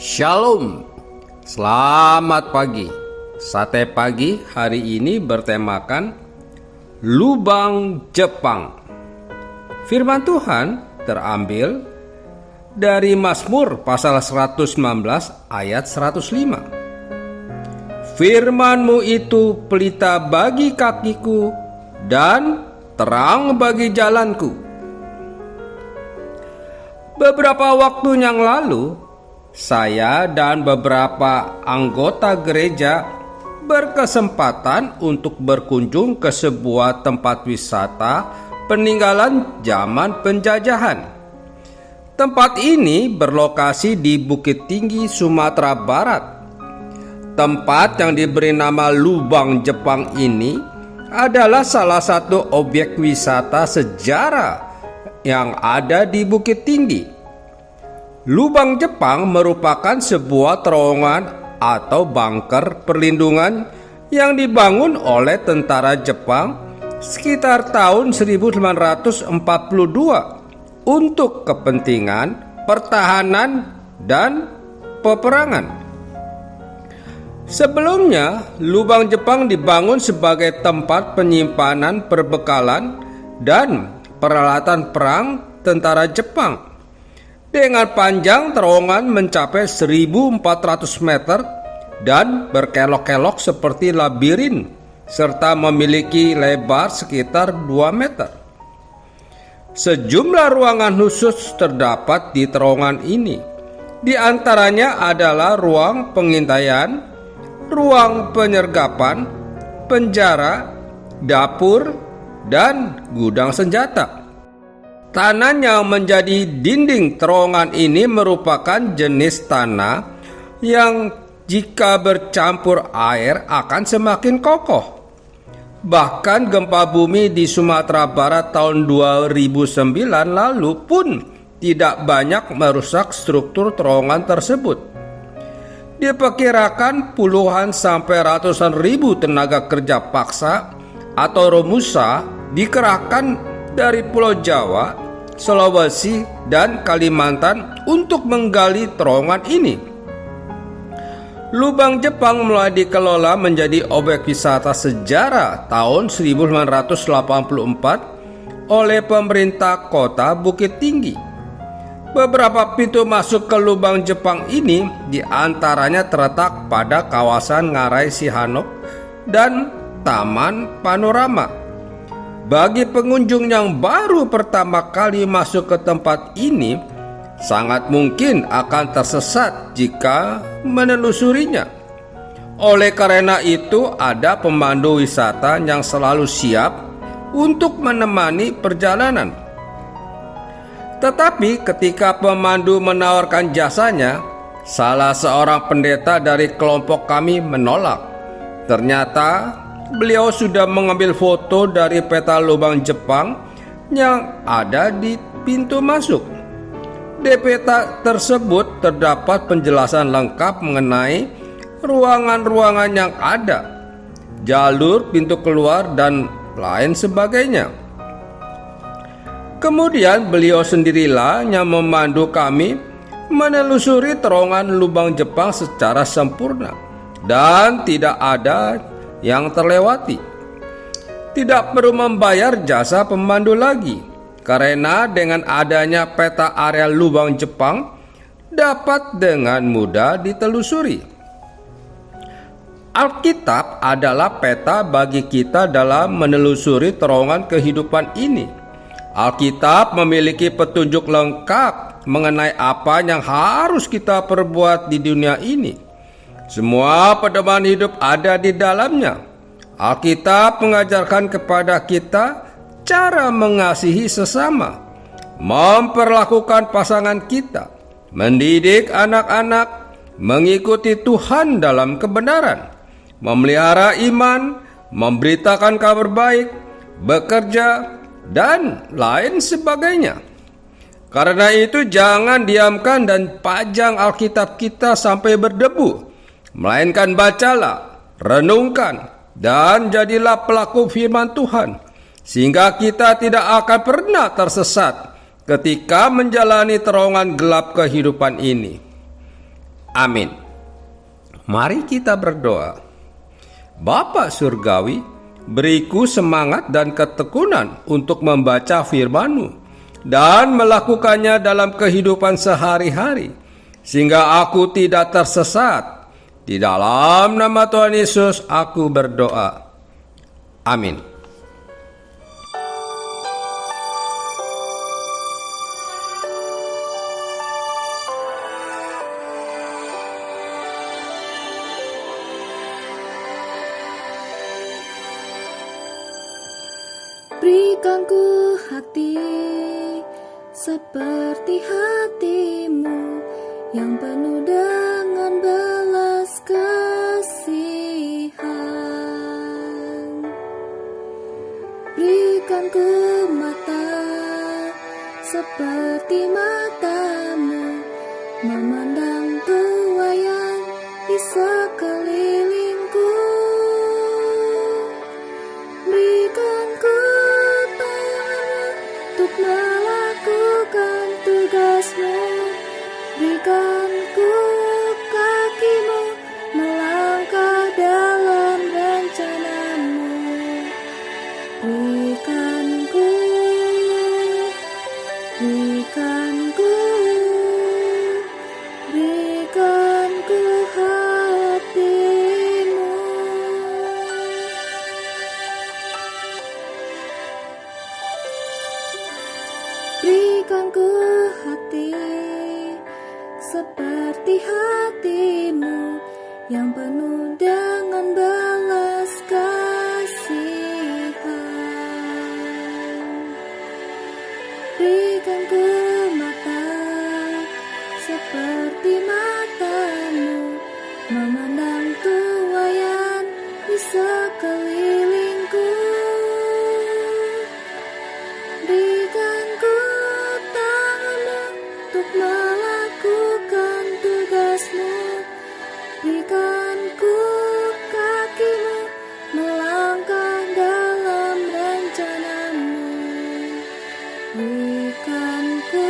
Shalom, selamat pagi. Sate pagi hari ini bertemakan Lubang Jepang. Firman Tuhan terambil dari Mazmur pasal 119 ayat 105. Firman-Mu itu pelita bagi kakiku dan terang bagi jalanku. Beberapa waktu yang lalu, saya dan beberapa anggota gereja berkesempatan untuk berkunjung ke sebuah tempat wisata peninggalan zaman penjajahan. Tempat ini berlokasi di Bukit Tinggi, Sumatera Barat. Tempat yang diberi nama Lubang Jepang ini adalah salah satu objek wisata sejarah yang ada di Bukit Tinggi. Lubang Jepang merupakan sebuah terowongan atau bunker perlindungan yang dibangun oleh tentara Jepang sekitar tahun 1942 untuk kepentingan pertahanan dan peperangan. Sebelumnya, Lubang Jepang dibangun sebagai tempat penyimpanan perbekalan dan peralatan perang tentara Jepang. Dengan panjang terowongan mencapai 1.400 meter dan berkelok-kelok seperti labirin, serta memiliki lebar sekitar 2 meter. Sejumlah ruangan khusus terdapat di terowongan ini. Di antaranya adalah ruang pengintaian, ruang penyergapan, penjara, dapur, dan gudang senjata. Tanah yang menjadi dinding terowongan ini merupakan jenis tanah yang jika bercampur air akan semakin kokoh. Bahkan gempa bumi di Sumatera Barat tahun 2009 lalu pun tidak banyak merusak struktur terowongan tersebut. Diperkirakan puluhan sampai ratusan ribu tenaga kerja paksa atau romusa dikerahkan dari Pulau Jawa, Sulawesi, dan Kalimantan untuk menggali terowongan ini. Lubang Jepang mulai dikelola menjadi objek wisata sejarah tahun 1984 oleh pemerintah kota Bukit Tinggi. Beberapa pintu masuk ke Lubang Jepang ini diantaranya terletak pada kawasan Ngarai Sihanouk dan Taman Panorama. Bagi pengunjung yang baru pertama kali masuk ke tempat ini, sangat mungkin akan tersesat jika menelusurinya. Oleh karena itu, ada pemandu wisata yang selalu siap untuk menemani perjalanan. Tetapi ketika pemandu menawarkan jasanya, salah seorang pendeta dari kelompok kami menolak. Ternyata beliau sudah mengambil foto dari peta Lubang Jepang yang ada di pintu masuk. Di peta tersebut terdapat penjelasan lengkap mengenai ruangan-ruangan yang ada, jalur pintu keluar, dan lain sebagainya. Kemudian beliau sendirilah yang memandu kami menelusuri terowongan Lubang Jepang secara sempurna, dan tidak ada yang terlewati. Tidak perlu membayar jasa pemandu lagi, karena dengan adanya peta area Lubang Jepang dapat dengan mudah ditelusuri. Alkitab adalah peta bagi kita dalam menelusuri terowongan kehidupan ini. Alkitab memiliki petunjuk lengkap mengenai apa yang harus kita perbuat di dunia ini. Semua pedoman hidup ada di dalamnya. Alkitab mengajarkan kepada kita cara mengasihi sesama, memperlakukan pasangan kita, mendidik anak-anak, mengikuti Tuhan dalam kebenaran, memelihara iman, memberitakan kabar baik, bekerja, dan lain sebagainya. Karena itu jangan diamkan dan pajang Alkitab kita sampai berdebu, melainkan bacalah, renungkan, dan jadilah pelaku firman Tuhan, sehingga kita tidak akan pernah tersesat ketika menjalani terowongan gelap kehidupan ini. Amin. Mari kita berdoa. Bapa Surgawi, beriku semangat dan ketekunan untuk membaca firman-Mu dan melakukannya dalam kehidupan sehari-hari, sehingga aku tidak tersesat. Di dalam nama Tuhan Yesus aku berdoa. Amin. Berikan ku hati seperti hati-Mu yang penuh dengan belas kasihan. Berikan ku mata seperti mata-Mu, memandang tuaian di sekelilingku. Berikan ku untuk melakukan tugas-Mu, berikan ku kaki-Mu melangkah dalam rencana-Mu. Berikan ku hati-Mu. Berikan ku hati seperti hati-Mu yang penuh dengan belas kasihan. Berikan ku mata seperti mata-Mu, memandang tuaian di sekelilingku. Berikan ku tangan-Mu untuk melakukan tugas-Mu, berikan ku kaki-Mu melangkah dalam rencana-Mu. Berikan ku